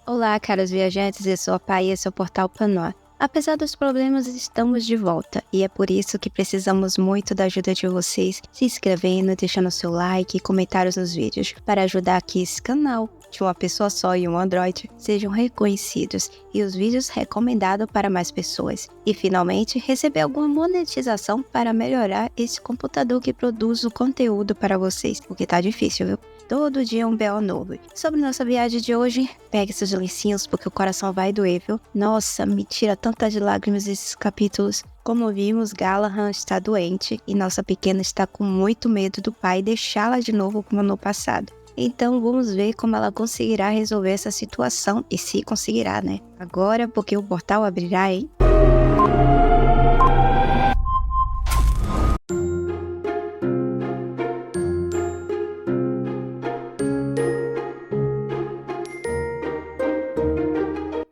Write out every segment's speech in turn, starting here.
Olá, caros viajantes, eu sou a Pai e esse é o Portal Panoa. Apesar dos problemas, estamos de volta e é por isso que precisamos muito da ajuda de vocês se inscrevendo, deixando seu like e comentários nos vídeos para ajudar que esse canal de uma pessoa só e um Android sejam reconhecidos e os vídeos recomendados para mais pessoas. E finalmente receber alguma monetização para melhorar esse computador que produz o conteúdo para vocês, porque tá difícil, viu? Todo dia um BO novo. Sobre nossa viagem de hoje, pegue seus lencinhos porque o coração vai doer, viu? Nossa, me tira tantas lágrimas esses capítulos. Como vimos, Galahad está doente e nossa pequena está com muito medo do pai deixá-la de novo como no passado. Então vamos ver como ela conseguirá resolver essa situação e se conseguirá, né? Agora, porque o portal abrirá, hein?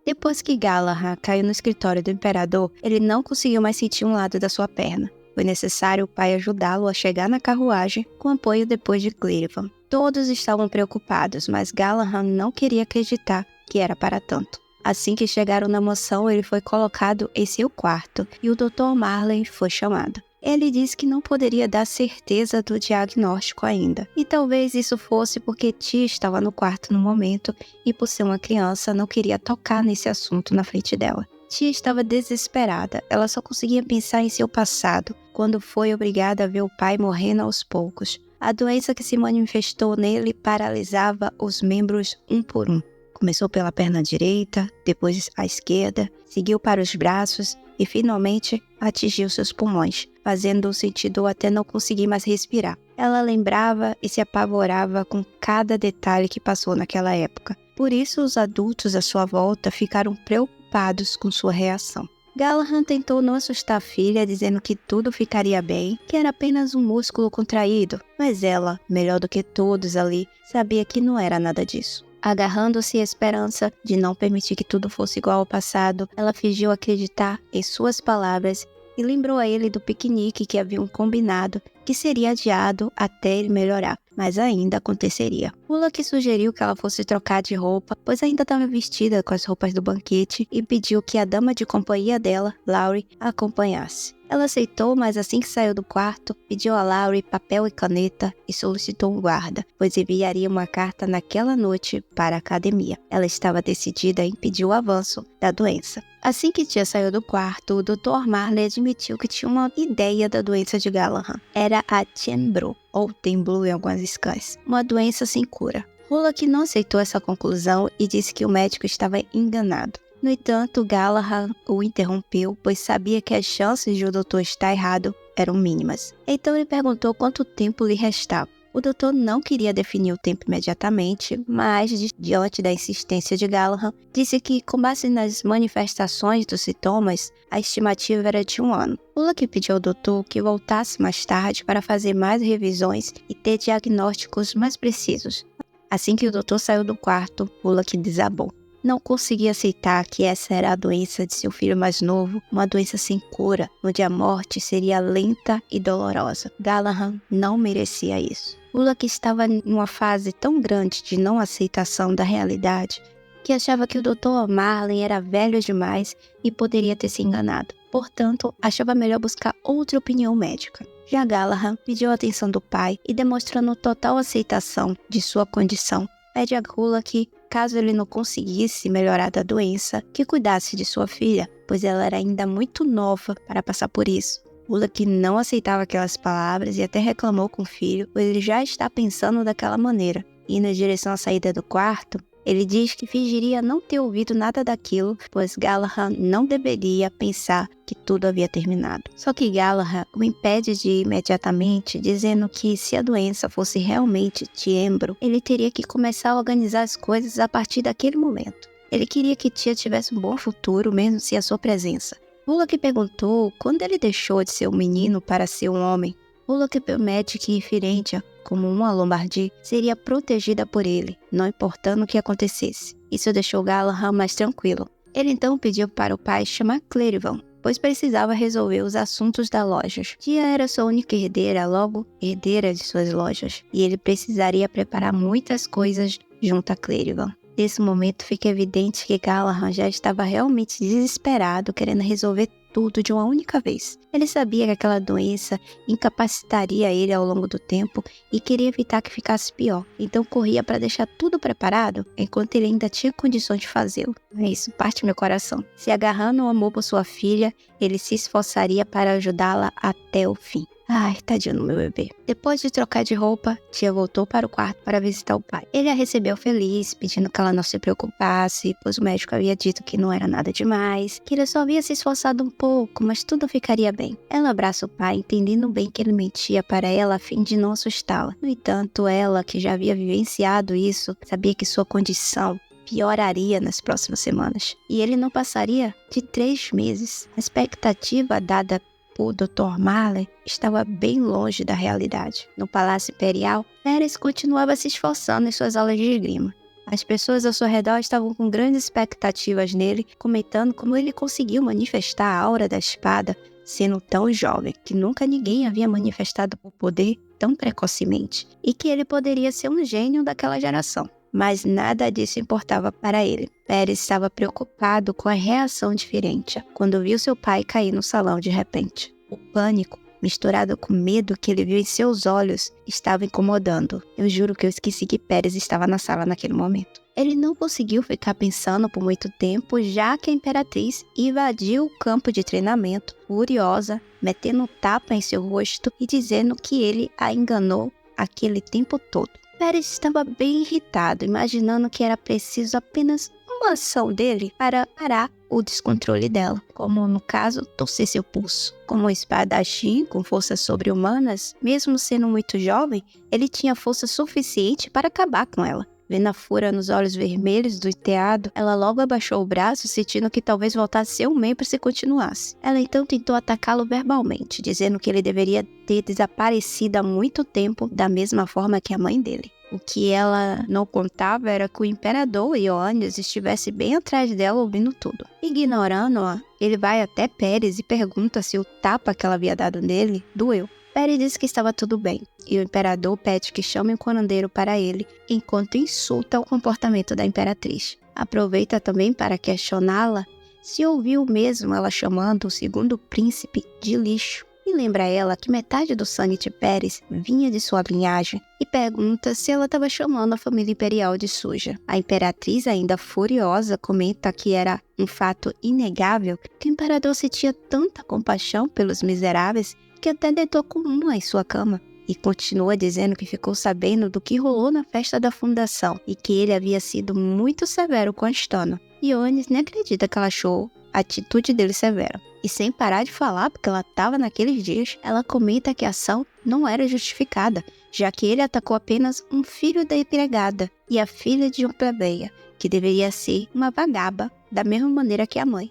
Depois que Galahad caiu no escritório do imperador, ele não conseguiu mais sentir um lado da sua perna. Foi necessário o pai ajudá-lo a chegar na carruagem com apoio depois de Cleveland. Todos estavam preocupados, mas Galahad não queria acreditar que era para tanto. Assim que chegaram na mansão, ele foi colocado em seu quarto e o Dr. Marley foi chamado. Ele disse que não poderia dar certeza do diagnóstico ainda, e talvez isso fosse porque Tia estava no quarto no momento e por ser uma criança não queria tocar nesse assunto na frente dela. Tia estava desesperada, ela só conseguia pensar em seu passado, quando foi obrigada a ver o pai morrendo aos poucos. A doença que se manifestou nele paralisava os membros um por um. Começou pela perna direita, depois a esquerda, seguiu para os braços e finalmente atingiu seus pulmões, fazendo-o sentir dor até não conseguir mais respirar. Ela lembrava e se apavorava com cada detalhe que passou naquela época. Por isso os adultos à sua volta ficaram preocupados com sua reação. Galahad tentou não assustar a filha, dizendo que tudo ficaria bem, que era apenas um músculo contraído, mas ela, melhor do que todos ali, sabia que não era nada disso. Agarrando-se à esperança de não permitir que tudo fosse igual ao passado, ela fingiu acreditar em suas palavras e lembrou a ele do piquenique que haviam combinado, que seria adiado até ele melhorar, mas ainda aconteceria. Bullock sugeriu que ela fosse trocar de roupa, pois ainda estava vestida com as roupas do banquete e pediu que a dama de companhia dela, Laurie, a acompanhasse. Ela aceitou, mas assim que saiu do quarto, pediu a Laurie papel e caneta e solicitou um guarda, pois enviaria uma carta naquela noite para a academia. Ela estava decidida a impedir o avanço da doença. Assim que Tia saiu do quarto, o Dr. Marley admitiu que tinha uma ideia da doença de Galahad. Era a Tembro, ou Temblu em algumas scans, uma doença sem cura. Bullock não aceitou essa conclusão e disse que o médico estava enganado. No entanto, Galahad o interrompeu, pois sabia que as chances de o doutor estar errado eram mínimas. Então ele perguntou quanto tempo lhe restava. O doutor não queria definir o tempo imediatamente, mas, diante da insistência de Galahad, disse que, com base nas manifestações dos sintomas, a estimativa era de 1 ano. Bullock pediu ao doutor que voltasse mais tarde para fazer mais revisões e ter diagnósticos mais precisos. Assim que o doutor saiu do quarto, Bullock desabou. Não conseguia aceitar que essa era a doença de seu filho mais novo, uma doença sem cura, onde a morte seria lenta e dolorosa. Galahad não merecia isso. Bullock estava em uma fase tão grande de não aceitação da realidade que achava que o Dr. Marley era velho demais e poderia ter se enganado. Portanto, achava melhor buscar outra opinião médica. Já Galahad pediu a atenção do pai e, demonstrando total aceitação de sua condição, pede a Bullock, caso ele não conseguisse melhorar da doença, que cuidasse de sua filha, pois ela era ainda muito nova para passar por isso. Bullock não aceitava aquelas palavras e até reclamou com o filho, pois ele já está pensando daquela maneira. Indo em direção à saída do quarto, ele diz que fingiria não ter ouvido nada daquilo, pois Galahad não deveria pensar que tudo havia terminado. Só que Galahad o impede de ir imediatamente, dizendo que se a doença fosse realmente Tembro, ele teria que começar a organizar as coisas a partir daquele momento. Ele queria que Tia tivesse um bom futuro, mesmo sem a sua presença. Bullock perguntou quando ele deixou de ser um menino para ser um homem. Bullock promete que Firenze, como uma Lombardi, seria protegida por ele, não importando o que acontecesse. Isso deixou Galahad mais tranquilo. Ele então pediu para o pai chamar Cleveland. pois precisava resolver os assuntos da loja. Tia era sua única herdeira, logo herdeira de suas lojas, e ele precisaria preparar muitas coisas junto a Clérigon. Nesse momento fica evidente que Galahad já estava realmente desesperado, querendo resolver tudo de uma única vez. Ele sabia que aquela doença incapacitaria ele ao longo do tempo e queria evitar que ficasse pior. Então corria para deixar tudo preparado enquanto ele ainda tinha condições de fazê-lo. Isso parte meu coração. Se agarrando ao amor por sua filha, ele se esforçaria para ajudá-la até o fim. Ai, tadinho do meu bebê. Depois de trocar de roupa, tia voltou para o quarto para visitar o pai. Ele a recebeu feliz, pedindo que ela não se preocupasse, pois o médico havia dito que não era nada demais, que ele só havia se esforçado um pouco, mas tudo ficaria bem. Ela abraça o pai, entendendo bem que ele mentia para ela a fim de não assustá-la. No entanto, ela, que já havia vivenciado isso, sabia que sua condição pioraria nas próximas semanas. E ele não passaria de 3 meses. A expectativa dada o Dr. Marley estava bem longe da realidade. No Palácio Imperial, Pérez continuava se esforçando em suas aulas de esgrima. As pessoas ao seu redor estavam com grandes expectativas nele, comentando como ele conseguiu manifestar a aura da espada, sendo tão jovem, que nunca ninguém havia manifestado o poder tão precocemente, e que ele poderia ser um gênio daquela geração. Mas nada disso importava para ele. Pérez estava preocupado com a reação diferente quando viu seu pai cair no salão de repente. O pânico, misturado com o medo que ele viu em seus olhos, estava incomodando. Eu juro que eu esqueci que Pérez estava na sala naquele momento. Ele não conseguiu ficar pensando por muito tempo, já que a Imperatriz invadiu o campo de treinamento, furiosa, metendo um tapa em seu rosto e dizendo que ele a enganou aquele tempo todo. Pérez estava bem irritado, imaginando que era preciso apenas uma ação dele para parar o descontrole dela, como no caso, torcer seu pulso. Como um espadachim com forças sobre-humanas, mesmo sendo muito jovem, ele tinha força suficiente para acabar com ela. Vendo a fúria nos olhos vermelhos do enteado, ela logo abaixou o braço, sentindo que talvez voltasse a ser um membro se continuasse. Ela então tentou atacá-lo verbalmente, dizendo que ele deveria ter desaparecido há muito tempo, da mesma forma que a mãe dele. O que ela não contava era que o imperador Ioannis estivesse bem atrás dela ouvindo tudo. Ignorando-a, ele vai até Pérez e pergunta se o tapa que ela havia dado nele doeu. Pérez diz que estava tudo bem, e o imperador pede que chame um curandeiro para ele, enquanto insulta o comportamento da imperatriz. Aproveita também para questioná-la se ouviu mesmo ela chamando o segundo príncipe de lixo, e lembra ela que metade do sangue de Pérez vinha de sua linhagem, e pergunta se ela estava chamando a família imperial de suja. A imperatriz, ainda furiosa, comenta que era um fato inegável que o imperador sentia tanta compaixão pelos miseráveis que até deitou com uma em sua cama, e continua dizendo que ficou sabendo do que rolou na festa da fundação e que ele havia sido muito severo com a Astana. Ioannis nem acredita que ela achou a atitude dele severa. E sem parar de falar, porque ela estava naqueles dias, ela comenta que a ação não era justificada, já que ele atacou apenas um filho da empregada e a filha de uma plebeia, que deveria ser uma vagaba, da mesma maneira que a mãe.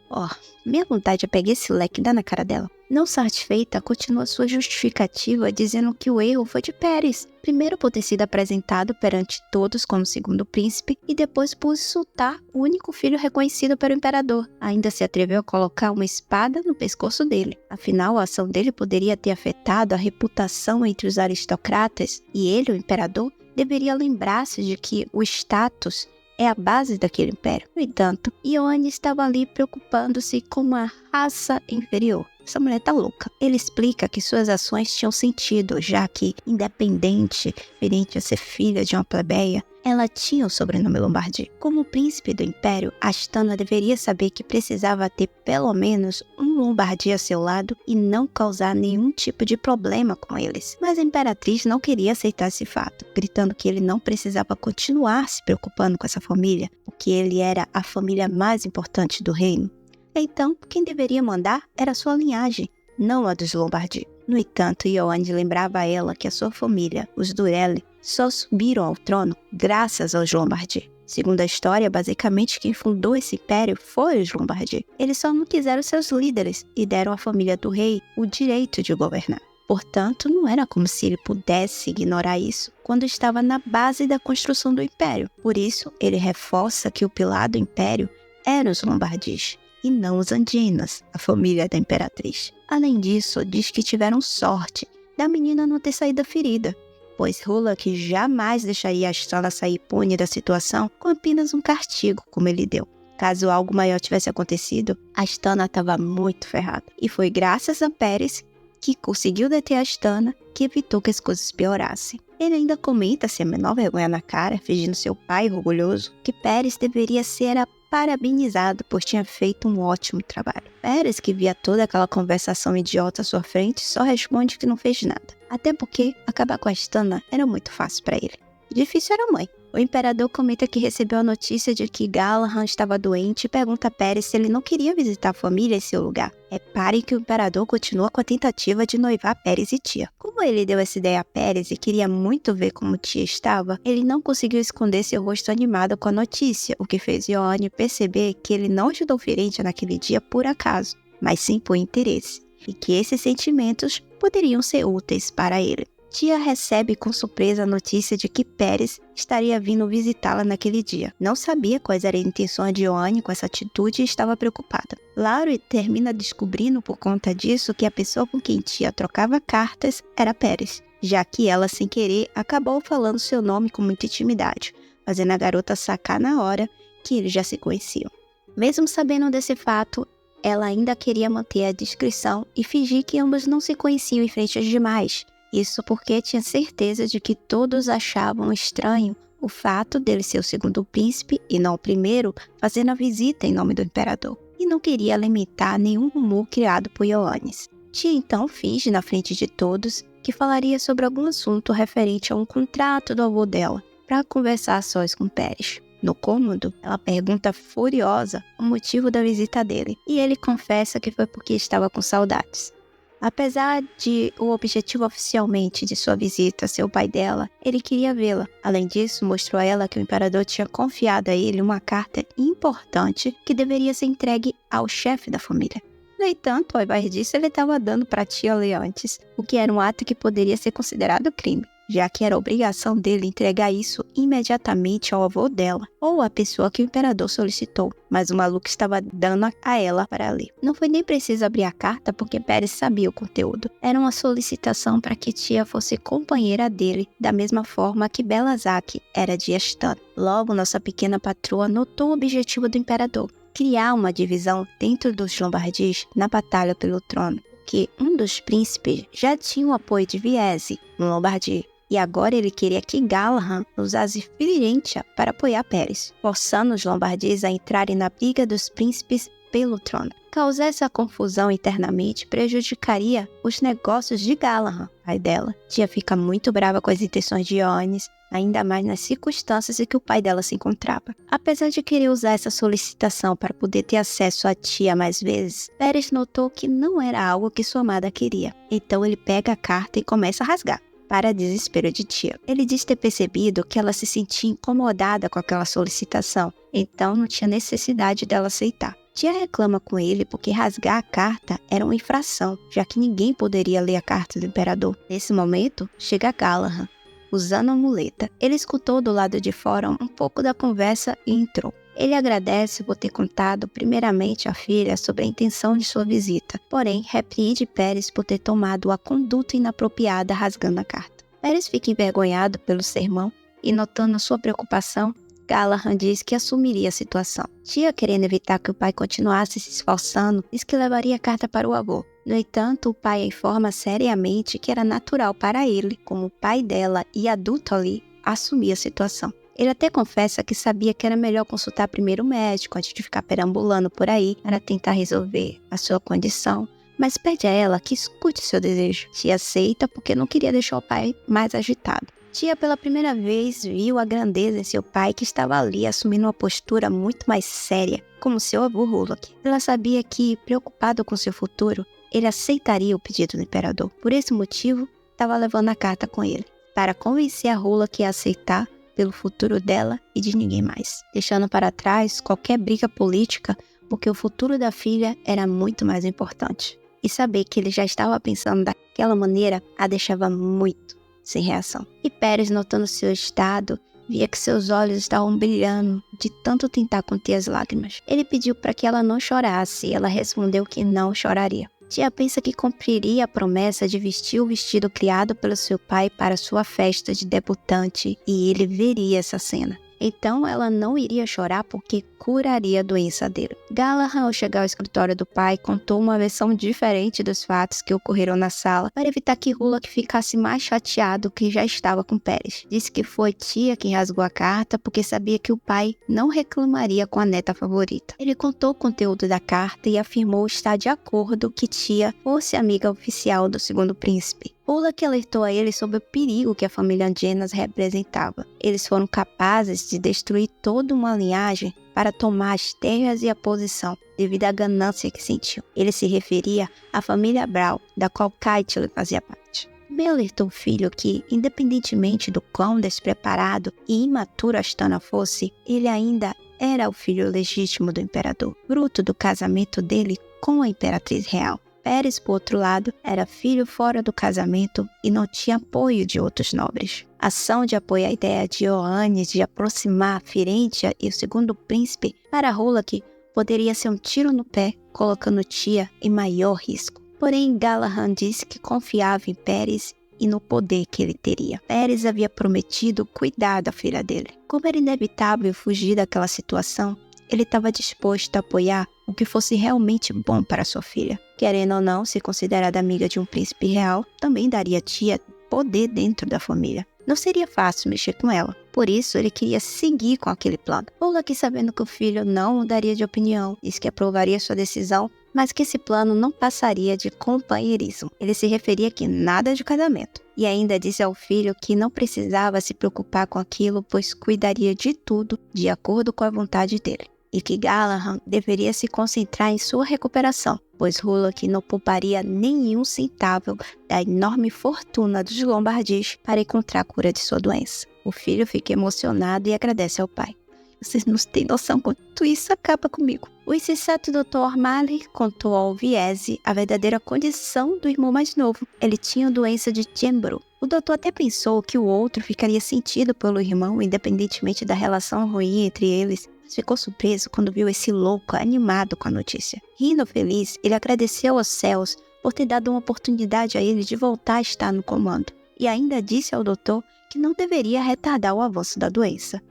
Minha vontade é pegar esse leque e dar na cara dela. Não satisfeita, continua sua justificativa dizendo que o erro foi de Pérez, primeiro por ter sido apresentado perante todos como segundo príncipe e depois por insultar o único filho reconhecido pelo imperador. Ainda se atreveu a colocar uma espada no pescoço dele. Afinal, a ação dele poderia ter afetado a reputação entre os aristocratas e ele, o imperador, deveria lembrar-se de que o status é a base daquele império. No entanto, Ioannis estava ali preocupando-se com uma raça inferior. Essa mulher tá louca. Ele explica que suas ações tinham sentido, já que, independente, referente a ser filha de uma plebeia, ela tinha o sobrenome Lombardi. Como príncipe do império, Astana deveria saber que precisava ter pelo menos um Lombardi a seu lado e não causar nenhum tipo de problema com eles. Mas a imperatriz não queria aceitar esse fato, gritando que ele não precisava continuar se preocupando com essa família, porque ele era a família mais importante do reino. Então, quem deveria mandar era sua linhagem, não a dos Lombardi. No entanto, Ioannis lembrava a ela que a sua família, os Durelli, só subiram ao trono graças aos Lombardi. Segundo a história, basicamente quem fundou esse império foi os Lombardi. Eles só não quiseram seus líderes e deram à família do rei o direito de governar. Portanto, não era como se ele pudesse ignorar isso quando estava na base da construção do império. Por isso, ele reforça que o pilar do império eram os Lombardis. e não os Andinas, a família da imperatriz. Além disso, diz que tiveram sorte da menina não ter saído ferida, pois Hulak jamais deixaria Astana sair impune da situação com apenas um castigo como ele deu. Caso algo maior tivesse acontecido, Astana estava muito ferrada. E foi graças a Pérez que conseguiu deter Astana que evitou que as coisas piorassem. Ele ainda comenta, sem a menor vergonha na cara, fingindo seu pai orgulhoso, que Pérez deveria ser parabenizado por ter feito um ótimo trabalho. Pérez, que via toda aquela conversação idiota à sua frente, só responde que não fez nada. Até porque acabar com Astana era muito fácil para ele. Difícil era a mãe. O imperador comenta que recebeu a notícia de que Galahad estava doente e pergunta a Pérez se ele não queria visitar a família em seu lugar. Reparem que o imperador continua com a tentativa de noivar Pérez e Tia. Como ele deu essa ideia a Pérez e queria muito ver como Tia estava, ele não conseguiu esconder seu rosto animado com a notícia, o que fez Ioane perceber que ele não ajudou Firenze naquele dia por acaso, mas sim por interesse, e que esses sentimentos poderiam ser úteis para ele. Tia recebe com surpresa a notícia de que Pérez estaria vindo visitá-la naquele dia. Não sabia quais eram as intenções de Ioane com essa atitude e estava preocupada. Laure termina descobrindo por conta disso que a pessoa com quem Tia trocava cartas era Pérez, já que ela, sem querer, acabou falando seu nome com muita intimidade, fazendo a garota sacar na hora que eles já se conheciam. Mesmo sabendo desse fato, ela ainda queria manter a discrição e fingir que ambos não se conheciam em frente aos demais. Isso porque tinha certeza de que todos achavam estranho o fato dele ser o segundo príncipe e não o primeiro, fazendo a visita em nome do imperador. E não queria alimentar nenhum rumor criado por Ioannis. Tia então finge na frente de todos que falaria sobre algum assunto referente a um contrato do avô dela, para conversar a sós com Pérez. No cômodo, ela pergunta furiosa o motivo da visita dele, e ele confessa que foi porque estava com saudades. Apesar de o objetivo oficialmente de sua visita ser o pai dela, ele queria vê-la. Além disso, mostrou a ela que o imperador tinha confiado a ele uma carta importante que deveria ser entregue ao chefe da família. No entanto, ao invés disso, ele estava dando para Tia Leontes, o que era um ato que poderia ser considerado crime, já que era obrigação dele entregar isso imediatamente ao avô dela, ou à pessoa que o imperador solicitou, mas o maluco estava dando a ela para ler. Não foi nem preciso abrir a carta porque Pérez sabia o conteúdo. Era uma solicitação para que Tia fosse companheira dele, da mesma forma que Belazaq era de Astana. Logo, nossa pequena patroa notou o objetivo do imperador: criar uma divisão dentro dos Lombardis na batalha pelo trono, que um dos príncipes já tinha o apoio de Viese no Lombardia. E agora ele queria que Galahad usasse Firenze para apoiar Pérez, forçando os Lombardis a entrarem na briga dos príncipes pelo trono. Causar essa confusão internamente prejudicaria os negócios de Galahad, pai dela. Tia fica muito brava com as intenções de Ioannis, ainda mais nas circunstâncias em que o pai dela se encontrava. Apesar de querer usar essa solicitação para poder ter acesso à tia mais vezes, Pérez notou que não era algo que sua amada queria. Então ele pega a carta e começa a rasgar, para desespero de Tia. Ele diz ter percebido que ela se sentia incomodada com aquela solicitação, então não tinha necessidade dela aceitar. Tia reclama com ele porque rasgar a carta era uma infração, já que ninguém poderia ler a carta do imperador. Nesse momento, chega Galahad, usando a muleta. Ele escutou do lado de fora um pouco da conversa e entrou. Ele agradece por ter contado primeiramente à filha sobre a intenção de sua visita, porém repreende Pérez por ter tomado a conduta inapropriada rasgando a carta. Pérez fica envergonhado pelo sermão e, notando sua preocupação, Galahad diz que assumiria a situação. Tia, querendo evitar que o pai continuasse se esforçando, diz que levaria a carta para o avô. No entanto, o pai informa seriamente que era natural para ele, como pai dela e adulto ali, assumir a situação. Ele até confessa que sabia que era melhor consultar primeiro o médico antes de ficar perambulando por aí para tentar resolver a sua condição, mas pede a ela que escute seu desejo. Tia aceita porque não queria deixar o pai mais agitado. Tia, pela primeira vez, viu a grandeza em seu pai, que estava ali assumindo uma postura muito mais séria, como seu avô Hulak. Ela sabia que, preocupado com seu futuro, ele aceitaria o pedido do imperador. Por esse motivo, estava levando a carta com ele, para convencer a Hulak a aceitar pelo futuro dela e de ninguém mais, deixando para trás qualquer briga política, porque o futuro da filha era muito mais importante. E saber que ele já estava pensando daquela maneira a deixava muito sem reação. E Pérez, notando seu estado via que seus olhos estavam brilhando de tanto tentar conter as lágrimas. Ele pediu para que ela não chorasse e ela respondeu que não choraria. Tia pensa que cumpriria a promessa de vestir o vestido criado pelo seu pai para sua festa de debutante e ele veria essa cena. Então ela não iria chorar porque curaria a doença dele. Galahad, ao chegar ao escritório do pai, contou uma versão diferente dos fatos que ocorreram na sala para evitar que Hulak ficasse mais chateado que já estava com Pérez. Disse que foi tia quem rasgou a carta porque sabia que o pai não reclamaria com a neta favorita. Ele contou o conteúdo da carta e afirmou estar de acordo que tia fosse amiga oficial do segundo príncipe. Hulak alertou a ele sobre o perigo que a família Janas representava. Eles foram capazes de destruir toda uma linhagem para tomar as terras e a posição, devido à ganância que sentiu. Ele se referia à família Brawl, da qual Keitel fazia parte. Também alertou o filho que, independentemente do quão despreparado e imaturo Astana fosse, ele ainda era o filho legítimo do imperador, fruto do casamento dele com a imperatriz real. Pérez, por outro lado, era filho fora do casamento e não tinha apoio de outros nobres. A ação de apoiar a ideia de Ioannis de aproximar Firentia e o segundo príncipe para Hulak poderia ser um tiro no pé, colocando tia em maior risco. Porém, Galahad disse que confiava em Pérez e no poder que ele teria. Pérez havia prometido cuidar da filha dele. Como era inevitável fugir daquela situação, ele estava disposto a apoiar o que fosse realmente bom para sua filha. Querendo ou não, se considerada amiga de um príncipe real, também daria à tia poder dentro da família. Não seria fácil mexer com ela. Por isso, ele queria seguir com aquele plano. Hulak, sabendo que o filho não mudaria de opinião, disse que aprovaria sua decisão, mas que esse plano não passaria de companheirismo. Ele se referia que nada de casamento. E ainda disse ao filho que não precisava se preocupar com aquilo, pois cuidaria de tudo de acordo com a vontade dele. E que Galahad deveria se concentrar em sua recuperação, pois Hulak não pouparia nenhum centavo da enorme fortuna dos Lombardis para encontrar a cura de sua doença. O filho fica emocionado e agradece ao pai. Vocês não têm noção quanto isso acaba comigo. O insensato Dr. O'Malley contou ao Viese a verdadeira condição do irmão mais novo. Ele tinha a doença de Gembro. O doutor até pensou que o outro ficaria sentido pelo irmão, independentemente da relação ruim entre eles, mas ficou surpreso quando viu esse louco animado com a notícia. Rindo feliz, ele agradeceu aos céus por ter dado uma oportunidade a ele de voltar a estar no comando, e ainda disse ao doutor que não deveria retardar o avanço da doença.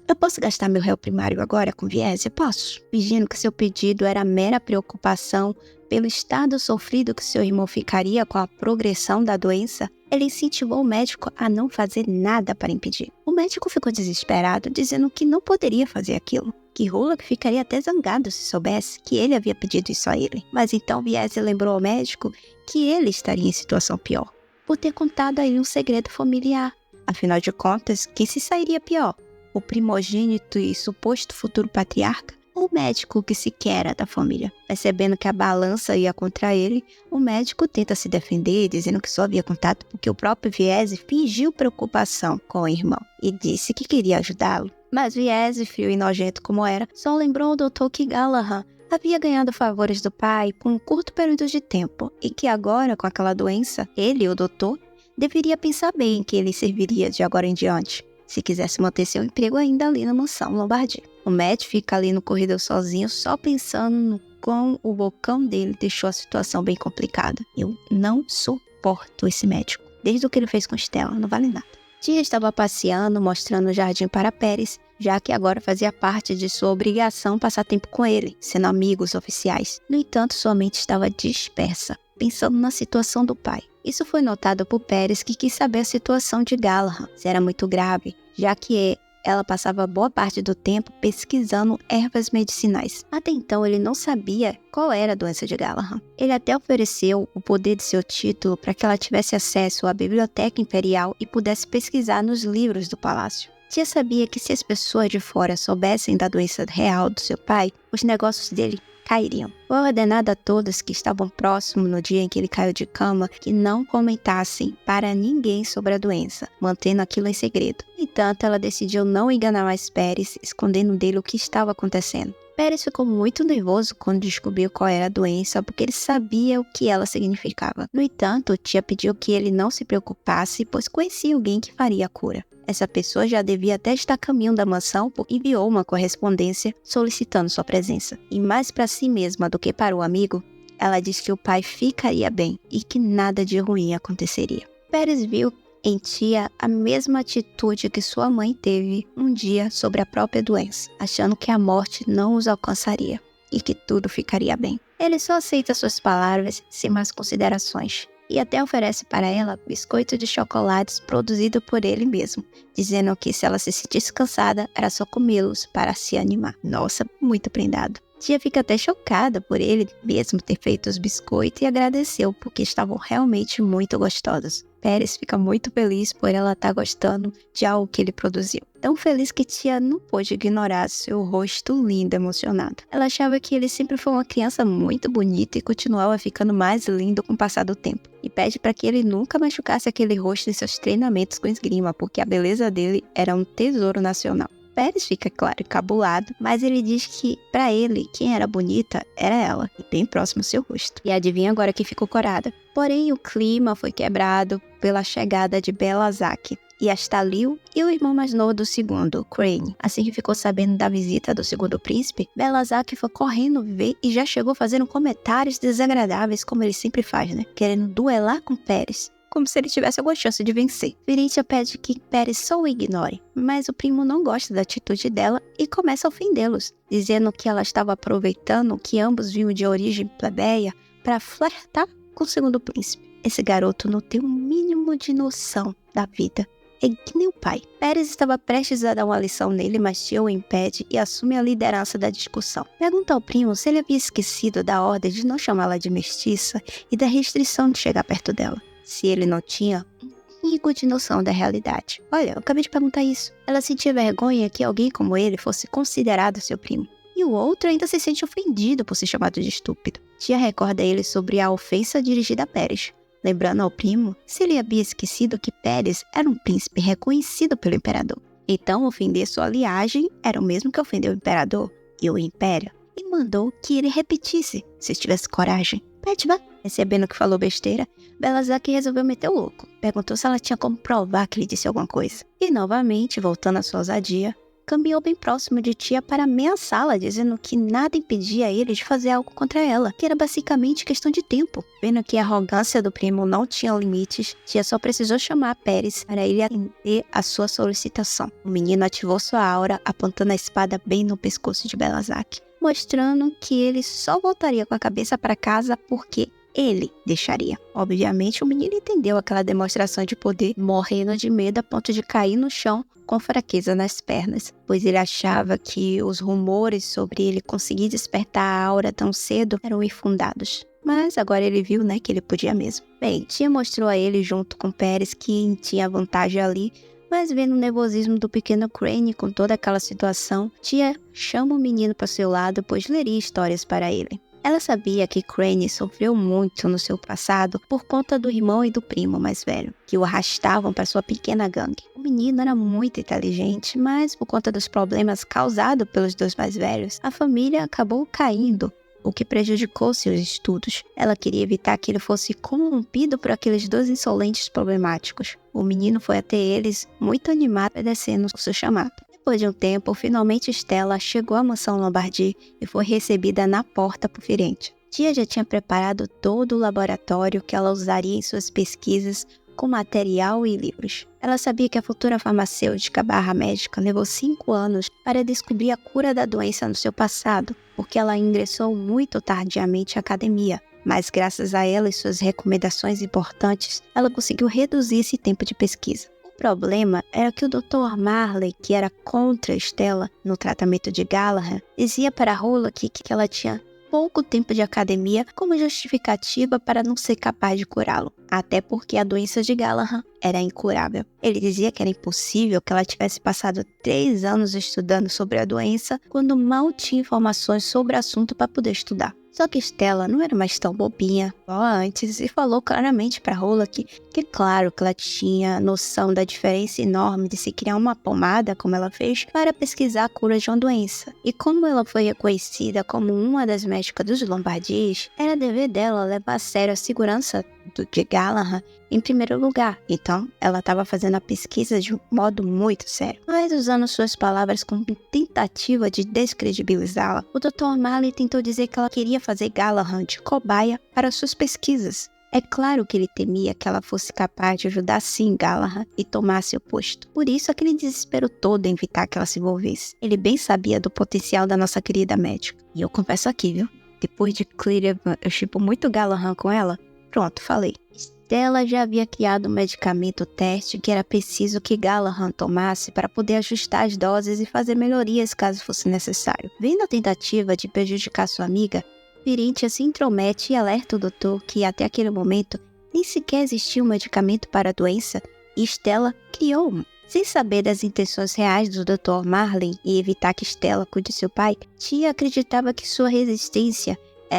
Eu posso gastar meu réu primário agora com Viese? Posso. Fingindo que seu pedido era mera preocupação pelo estado sofrido que seu irmão ficaria com a progressão da doença, ele incentivou o médico a não fazer nada para impedir. O médico ficou desesperado, dizendo que não poderia fazer aquilo, que Hulak ficaria até zangado se soubesse que ele havia pedido isso a ele. Mas então Viese lembrou ao médico que ele estaria em situação pior, por ter contado a ele um segredo familiar. Afinal de contas, quem se sairia pior? O primogênito e suposto futuro patriarca, ou o médico que sequer era da família? Percebendo que a balança ia contra ele, o médico tenta se defender, dizendo que só havia contato porque o próprio Viese fingiu preocupação com o irmão e disse que queria ajudá-lo. Mas Viese, frio e nojento como era, só lembrou ao doutor que Galahad havia ganhado favores do pai por um curto período de tempo e que agora, com aquela doença, ele, o doutor, deveria pensar bem em que ele serviria de agora em diante, se quisesse manter seu emprego ainda ali na mansão Lombardi. O Matt fica ali no corredor sozinho, só pensando no quão o bocão dele deixou a situação bem complicada. Eu não suporto esse médico. Desde o que ele fez com Stella, não vale nada. Tia estava passeando, mostrando o jardim para Pérez, já que agora fazia parte de sua obrigação passar tempo com ele, sendo amigos oficiais. No entanto, sua mente estava dispersa, pensando na situação do pai. Isso foi notado por Pérez, que quis saber a situação de Galahad, se era muito grave, já que ela passava boa parte do tempo pesquisando ervas medicinais. Até então, ele não sabia qual era a doença de Galahad. Ele até ofereceu o poder de seu título para que ela tivesse acesso à biblioteca imperial e pudesse pesquisar nos livros do palácio. Tia sabia que se as pessoas de fora soubessem da doença real do seu pai, os negócios dele cairiam. Foi ordenado a todos que estavam próximos no dia em que ele caiu de cama que não comentassem para ninguém sobre a doença, mantendo aquilo em segredo. No entanto, ela decidiu não enganar mais Pérez, escondendo dele o que estava acontecendo. Pérez ficou muito nervoso quando descobriu qual era a doença, porque ele sabia o que ela significava. No entanto, tia pediu que ele não se preocupasse, pois conhecia alguém que faria a cura. Essa pessoa já devia até estar a caminho da mansão porque enviou uma correspondência solicitando sua presença. E mais para si mesma do que para o amigo, ela disse que o pai ficaria bem e que nada de ruim aconteceria. Pérez viu em tia a mesma atitude que sua mãe teve um dia sobre a própria doença, achando que a morte não os alcançaria e que tudo ficaria bem. Ele só aceita suas palavras sem mais considerações e até oferece para ela biscoito de chocolates produzido por ele mesmo, dizendo que se ela se sentisse cansada, era só comê-los para se animar. Nossa, muito prendado. Tia fica até chocada por ele mesmo ter feito os biscoitos e agradeceu porque estavam realmente muito gostosos. Pérez fica muito feliz por ela estar gostando de algo que ele produziu. Tão feliz que tia não pôde ignorar seu rosto lindo e emocionado. Ela achava que ele sempre foi uma criança muito bonita e continuava ficando mais lindo com o passar do tempo. E pede para que ele nunca machucasse aquele rosto em seus treinamentos com esgrima, porque a beleza dele era um tesouro nacional. Pérez fica, claro, encabulado, mas ele diz que, pra ele, quem era bonita era ela, e bem próximo ao seu rosto. E adivinha agora quem ficou corada? Porém, o clima foi quebrado pela chegada de Belazaq e Astalil e o irmão mais novo do segundo, Crane. Assim que ficou sabendo da visita do segundo príncipe, Belazaq foi correndo ver e já chegou fazendo comentários desagradáveis, como ele sempre faz, né? Querendo duelar com Pérez, como se ele tivesse alguma chance de vencer. Viritia pede que Pérez só o ignore, mas o primo não gosta da atitude dela e começa a ofendê-los, dizendo que ela estava aproveitando que ambos vinham de origem plebeia para flertar com o segundo príncipe. Esse garoto não tem o mínimo de noção da vida. É que nem o pai. Pérez estava prestes a dar uma lição nele, mas tia o impede e assume a liderança da discussão. Pergunta ao primo se ele havia esquecido da ordem de não chamá-la de mestiça e da restrição de chegar perto dela. Se ele não tinha um pingo de noção da realidade. Olha, eu acabei de perguntar isso. Ela sentia vergonha que alguém como ele fosse considerado seu primo. E o outro ainda se sente ofendido por ser chamado de estúpido. Tia recorda ele sobre a ofensa dirigida a Pérez, lembrando ao primo se ele havia esquecido que Pérez era um príncipe reconhecido pelo imperador. Então, ofender sua liagem era o mesmo que ofender o imperador e o império, e mandou que ele repetisse, se tivesse coragem. Petva, recebendo que falou besteira, Belazaq resolveu meter o louco. Perguntou se ela tinha como provar que ele disse alguma coisa. E novamente, voltando à sua ousadia, caminhou bem próximo de tia para ameaçá-la, dizendo que nada impedia ele de fazer algo contra ela, que era basicamente questão de tempo. Vendo que a arrogância do primo não tinha limites, tia só precisou chamar Pérez para ele atender a sua solicitação. O menino ativou sua aura, apontando a espada bem no pescoço de Belazaq, mostrando que ele só voltaria com a cabeça para casa porque ele deixaria. Obviamente, o menino entendeu aquela demonstração de poder, morrendo de medo a ponto de cair no chão com fraqueza nas pernas, pois ele achava que os rumores sobre ele conseguir despertar a aura tão cedo eram infundados. Mas agora ele viu, né, que ele podia mesmo. Bem, tia mostrou a ele junto com Pérez que tinha vantagem ali, mas vendo o nervosismo do pequeno Crane com toda aquela situação, tia chama o menino para seu lado, pois leria histórias para ele. Ela sabia que Crane sofreu muito no seu passado por conta do irmão e do primo mais velho, que o arrastavam para sua pequena gangue. O menino era muito inteligente, mas por conta dos problemas causados pelos dois mais velhos, a família acabou caindo, o que prejudicou seus estudos. Ela queria evitar que ele fosse corrompido por aqueles dois insolentes problemáticos. O menino foi até eles muito animado, obedecendo o seu chamado. Depois de um tempo, finalmente Stella chegou à mansão Lombardi e foi recebida na porta por Firenze. Tia já tinha preparado todo o laboratório que ela usaria em suas pesquisas com material e livros. Ela sabia que a futura farmacêutica médica levou 5 anos para descobrir a cura da doença no seu passado, porque ela ingressou muito tardiamente à academia. Mas graças a ela e suas recomendações importantes, ela conseguiu reduzir esse tempo de pesquisa. O problema era que o Dr. Marley, que era contra Stella no tratamento de Galahad, dizia para Rola que ela tinha pouco tempo de academia como justificativa para não ser capaz de curá-lo, até porque a doença de Galahad era incurável. Ele dizia que era impossível que ela tivesse passado 3 anos estudando sobre a doença quando mal tinha informações sobre o assunto para poder estudar. Só que Stella não era mais tão bobinha igual antes e falou claramente para Rola que claro que ela tinha noção da diferença enorme de se criar uma pomada, como ela fez, para pesquisar a cura de uma doença. E como ela foi reconhecida como uma das médicas dos Lombardis, era dever dela levar a sério a segurança de Galahad em primeiro lugar. Então, ela estava fazendo a pesquisa de um modo muito sério. Mas usando suas palavras como tentativa de descredibilizá-la, o Dr. Marley tentou dizer que ela queria fazer Galahad de cobaia para suas pesquisas. É claro que ele temia que ela fosse capaz de ajudar sim Galahad e tomasse o posto. Por isso, aquele desespero todo em evitar que ela se envolvesse. Ele bem sabia do potencial da nossa querida médica. E eu confesso aqui, viu? Depois de Cleveland, eu shippo muito Galahad com ela. Pronto, falei. Stella já havia criado um medicamento teste que era preciso que Galahad tomasse para poder ajustar as doses e fazer melhorias caso fosse necessário. Vendo a tentativa de prejudicar sua amiga, Perinthia se intromete e alerta o doutor que até aquele momento nem sequer existia um medicamento para a doença e Stella criou um. Sem saber das intenções reais do Dr. Marley e evitar que Stella cuide de seu pai, Tia acreditava que sua resistência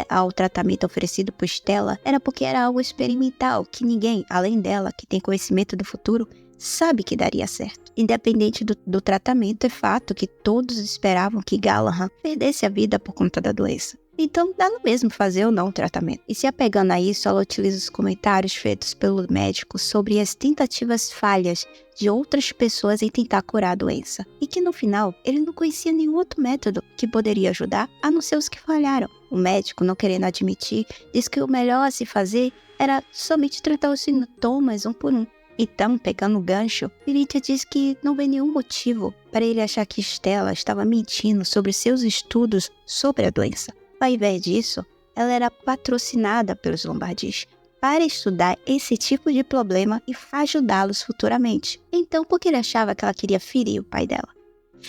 ao tratamento oferecido por Stella era porque era algo experimental, que ninguém, além dela, que tem conhecimento do futuro, sabe que daria certo. Independente do tratamento, é fato que todos esperavam que Galahad perdesse a vida por conta da doença. Então, dá no mesmo fazer ou não o tratamento. E se apegando a isso, ela utiliza os comentários feitos pelo médico sobre as tentativas falhas de outras pessoas em tentar curar a doença. E que no final, ele não conhecia nenhum outro método que poderia ajudar, a não ser os que falharam. O médico, não querendo admitir, diz que o melhor a se fazer era somente tratar os sintomas um por um. Então, pegando o gancho, Perinthia diz que não vê nenhum motivo para ele achar que Stella estava mentindo sobre seus estudos sobre a doença. Ao invés disso, ela era patrocinada pelos Lombardis para estudar esse tipo de problema e ajudá-los futuramente. Então, por que ele achava que ela queria ferir o pai dela?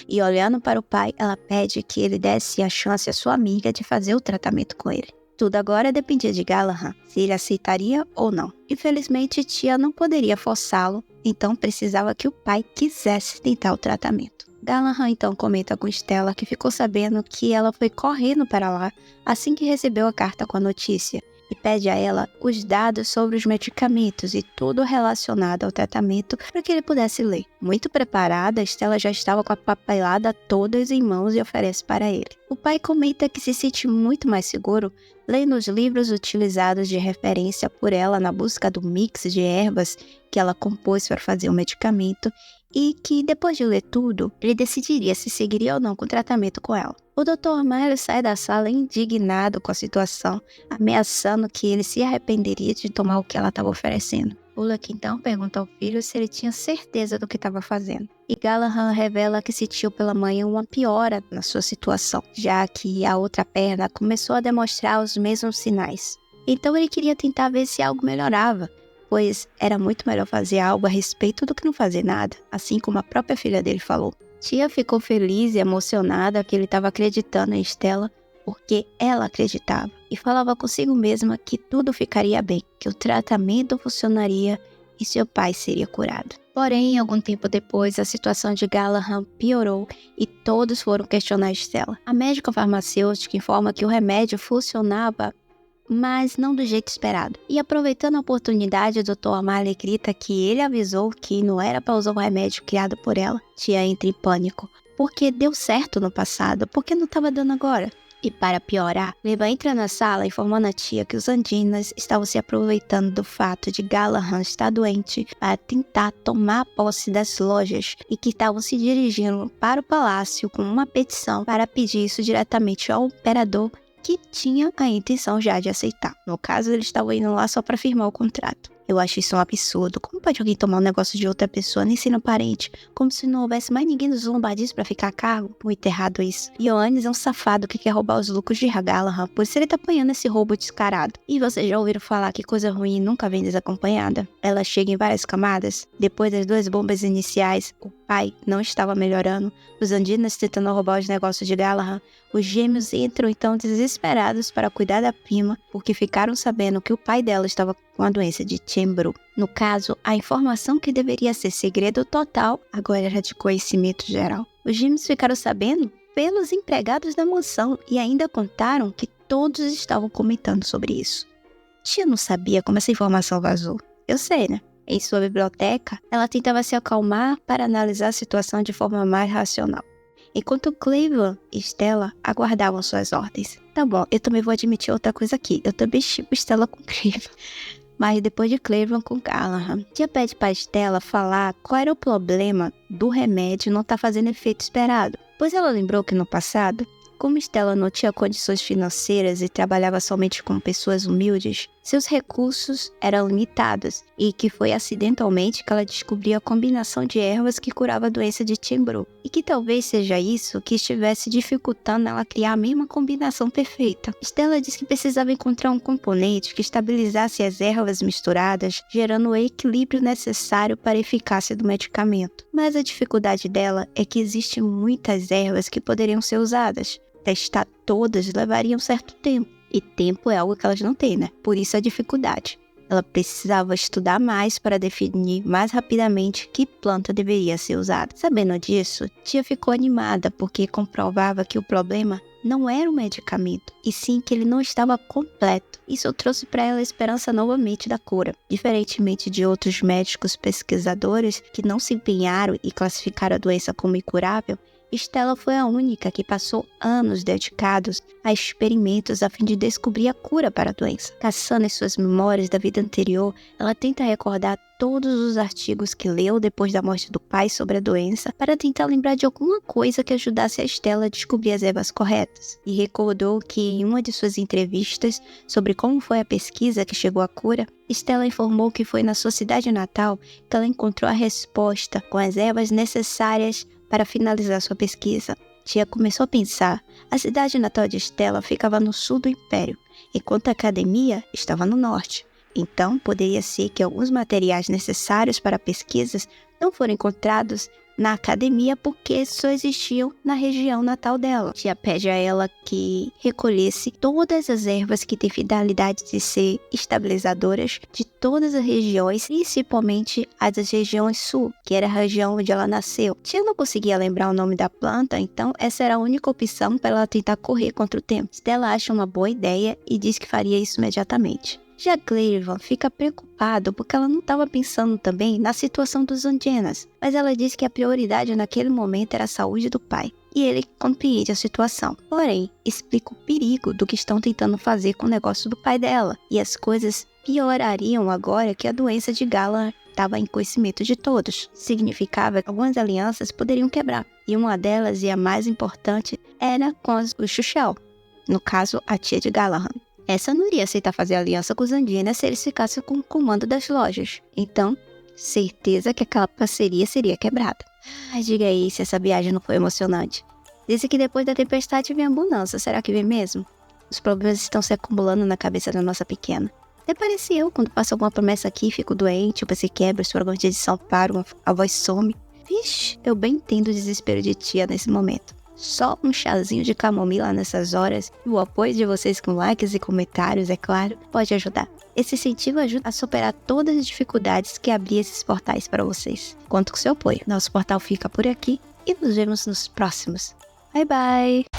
E olhando para o pai, ela pede que ele desse a chance à sua amiga de fazer o tratamento com ele. Tudo agora dependia de Galahad, se ele aceitaria ou não. Infelizmente, Tia não poderia forçá-lo, então precisava que o pai quisesse tentar o tratamento. Galahad então comenta com Stella que ficou sabendo que ela foi correndo para lá assim que recebeu a carta com a notícia e pede a ela os dados sobre os medicamentos e tudo relacionado ao tratamento para que ele pudesse ler. Muito preparada, Stella já estava com a papelada todas em mãos e oferece para ele. O pai comenta que se sente muito mais seguro lendo os livros utilizados de referência por ela na busca do mix de ervas que ela compôs para fazer o medicamento e que, depois de ler tudo, ele decidiria se seguiria ou não com o tratamento com ela. O Dr. Marley sai da sala indignado com a situação, ameaçando que ele se arrependeria de tomar o que ela estava oferecendo. Bullock então pergunta ao filho se ele tinha certeza do que estava fazendo. E Galahad revela que sentiu pela manhã uma piora na sua situação, já que a outra perna começou a demonstrar os mesmos sinais. Então ele queria tentar ver se algo melhorava, pois era muito melhor fazer algo a respeito do que não fazer nada, assim como a própria filha dele falou. Tia ficou feliz e emocionada que ele estava acreditando em Stella, porque ela acreditava, e falava consigo mesma que tudo ficaria bem, que o tratamento funcionaria e seu pai seria curado. Porém, algum tempo depois, a situação de Galahad piorou e todos foram questionar Stella. A médica farmacêutica informa que o remédio funcionava, mas não do jeito esperado. E aproveitando a oportunidade, o Dr. Marley grita que ele avisou que não era para usar o remédio criado por ela. Tia entra em pânico, porque deu certo no passado, por que não estava dando agora? E para piorar, Leva entra na sala informando a tia que os Andinas estavam se aproveitando do fato de Galahad estar doente para tentar tomar posse das lojas e que estavam se dirigindo para o palácio com uma petição para pedir isso diretamente ao imperador, que tinha a intenção já de aceitar. No caso, eles estavam indo lá só para firmar o contrato. Eu acho isso um absurdo. Como pode alguém tomar um negócio de outra pessoa, nem sendo parente? Como se não houvesse mais ninguém dos Lombardis pra ficar a cargo? Muito errado isso. Ioannis é um safado que quer roubar os lucros de Galahad, por isso ele tá apanhando esse roubo descarado. E vocês já ouviram falar que coisa ruim nunca vem desacompanhada? Ela chega em várias camadas. Depois das 2 bombas iniciais, o pai não estava melhorando. Os Andinas tentando roubar os negócios de Galahad. Os gêmeos entram então desesperados para cuidar da prima, porque ficaram sabendo que o pai dela estava com a doença de Chembru. No caso, a informação que deveria ser segredo total, agora era de conhecimento geral. Os gêmeos ficaram sabendo pelos empregados da mansão e ainda contaram que todos estavam comentando sobre isso. Tia não sabia como essa informação vazou. Eu sei, né? Em sua biblioteca, ela tentava se acalmar para analisar a situação de forma mais racional, enquanto Cleveland e Stella aguardavam suas ordens. Tá bom, eu também vou admitir outra coisa aqui. Eu também shippo Stella com Cleveland. mas depois de Cleveland com Callahan. Tia pede para Stella falar qual era o problema do remédio não estar fazendo efeito esperado, pois ela lembrou que no passado, como Stella não tinha condições financeiras e trabalhava somente com pessoas humildes, seus recursos eram limitados e que foi acidentalmente que ela descobriu a combinação de ervas que curava a doença de Chambru, e que talvez seja isso que estivesse dificultando ela criar a mesma combinação perfeita. Stella disse que precisava encontrar um componente que estabilizasse as ervas misturadas, gerando o equilíbrio necessário para a eficácia do medicamento. Mas a dificuldade dela é que existem muitas ervas que poderiam ser usadas. Testar todas levaria um certo tempo. E tempo é algo que elas não têm, né? Por isso a dificuldade. Ela precisava estudar mais para definir mais rapidamente que planta deveria ser usada. Sabendo disso, tia ficou animada porque comprovava que o problema não era o medicamento, e sim que ele não estava completo. Isso trouxe para ela a esperança novamente da cura. Diferentemente de outros médicos pesquisadores que não se empenharam e classificaram a doença como incurável, Stella foi a única que passou anos dedicados a experimentos a fim de descobrir a cura para a doença. Caçando em suas memórias da vida anterior, ela tenta recordar todos os artigos que leu depois da morte do pai sobre a doença para tentar lembrar de alguma coisa que ajudasse a Stella a descobrir as ervas corretas. E recordou que em uma de suas entrevistas sobre como foi a pesquisa que chegou à cura, Stella informou que foi na sua cidade natal que ela encontrou a resposta com as ervas necessárias para finalizar sua pesquisa. Tia começou a pensar, a cidade natal de Stella ficava no sul do império, enquanto a academia estava no norte. Então, poderia ser que alguns materiais necessários para pesquisas não foram encontrados na academia porque só existiam na região natal dela. Tia pede a ela que recolhesse todas as ervas que têm finalidade de ser estabilizadoras de todas as regiões, principalmente as das regiões sul, que era a região onde ela nasceu. Tia não conseguia lembrar o nome da planta, então essa era a única opção para ela tentar correr contra o tempo. Stella acha uma boa ideia e diz que faria isso imediatamente. Já Cleveland fica preocupado porque ela não estava pensando também na situação dos Andianas, mas ela diz que a prioridade naquele momento era a saúde do pai, e ele compreende a situação. Porém, explica o perigo do que estão tentando fazer com o negócio do pai dela, e as coisas piorariam agora que a doença de Gala estava em conhecimento de todos. Significava que algumas alianças poderiam quebrar, e uma delas, e a mais importante, era com os Chuchel, no caso, a tia de Galahad. Essa não iria aceitar fazer aliança com os Andianas se eles ficassem com o comando das lojas. Então, certeza que aquela parceria seria quebrada. Ai, diga aí se essa viagem não foi emocionante. Disse que depois da tempestade vem a bonança. Será que vem mesmo? Os problemas estão se acumulando na cabeça da nossa pequena. Até parece eu, quando passo alguma promessa aqui, fico doente, o PC quebra, os programas de edição param, a voz some. Vixe, eu bem entendo o desespero de tia nesse momento. Só um chazinho de camomila nessas horas e o apoio de vocês com likes e comentários, é claro, pode ajudar. Esse incentivo ajuda a superar todas as dificuldades que abrir esses portais para vocês. Conto com seu apoio. Nosso portal fica por aqui e nos vemos nos próximos. Bye bye!